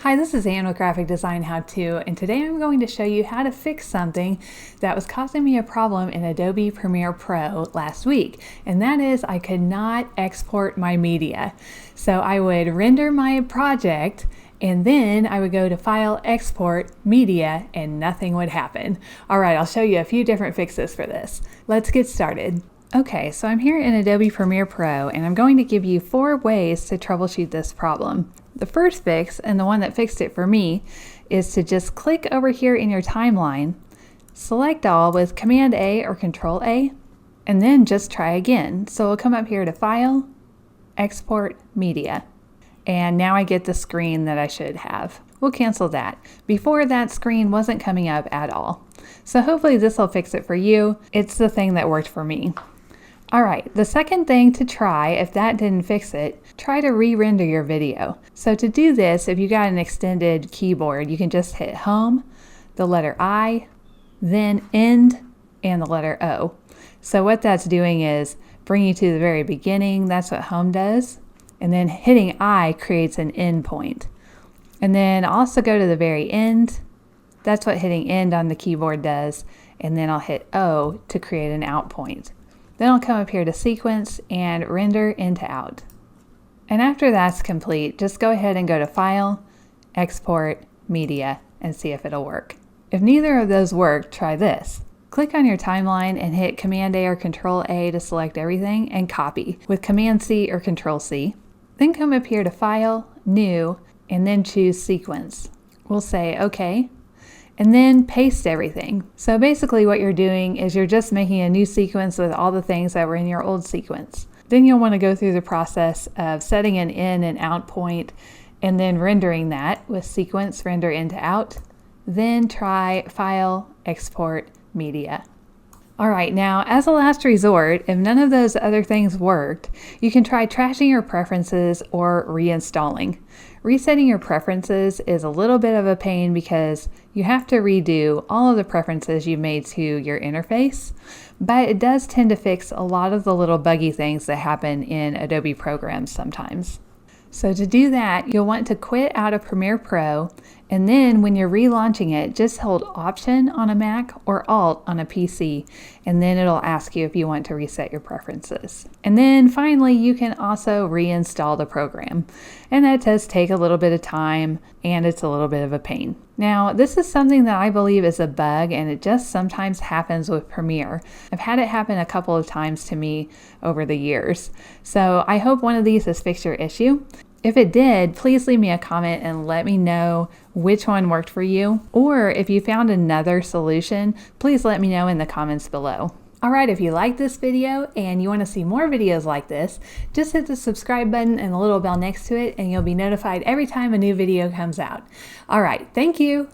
Hi, this is Anne with Graphic Design How To, and today I'm going to show you how to fix something that was causing me a problem in Adobe Premiere Pro last week, and that is I could not export my media. So I would render my project and then I would go to File, Export, Media, and nothing would happen. All right, I'll show you a few different fixes for this. Let's get started. Okay, so I'm here in Adobe Premiere Pro and I'm going to give you 4 ways to troubleshoot this problem. The first fix, and the one that fixed it for me, is to just click over here in your timeline, select all with Command A or Control A, and then just try again. So we'll come up here to File, Export, Media. And now I get the screen that I should have. We'll cancel that. Before, that screen wasn't coming up at all. So hopefully this will fix it for you. It's the thing that worked for me. All right, the second thing to try, if that didn't fix it, try to re-render your video. So to do this, if you got an extended keyboard, you can just hit Home, the letter I, then End, and the letter O. So what that's doing is bring you to the very beginning. That's what Home does. And then hitting I creates an end point. And then also go to the very end. That's what hitting End on the keyboard does. And then I'll hit O to create an out point. Then I'll come up here to Sequence and Render into Out. And after that's complete, just go ahead and go to File, Export, Media, and see if it'll work. If neither of those work, try this. Click on your timeline and hit Command A or Control A to select everything and copy with Command C or Control C. Then come up here to File, New, and then choose Sequence. We'll say OK. And then paste everything. So basically what you're doing is you're just making a new sequence with all the things that were in your old sequence. Then you'll want to go through the process of setting an in and out point and then rendering that with Sequence, Render into Out. Then try File, Export, Media. All right, now as a last resort, if none of those other things worked, you can try trashing your preferences or reinstalling. Resetting your preferences is a little bit of a pain because you have to redo all of the preferences you made to your interface, but it does tend to fix a lot of the little buggy things that happen in Adobe programs sometimes. So to do that, you'll want to quit out of Premiere Pro, and then when you're relaunching it, just hold Option on a Mac or Alt on a PC, and then it'll ask you if you want to reset your preferences. And then finally, you can also reinstall the program. And that does take a little bit of time, and it's a little bit of a pain. Now, this is something that I believe is a bug, and it just sometimes happens with Premiere. I've had it happen a couple of times to me over the years. So I hope one of these has fixed your issue. If it did, please leave me a comment and let me know which one worked for you. Or if you found another solution, please let me know in the comments below. Alright, if you like this video and you want to see more videos like this, just hit the subscribe button and the little bell next to it and you'll be notified every time a new video comes out. Alright, thank you!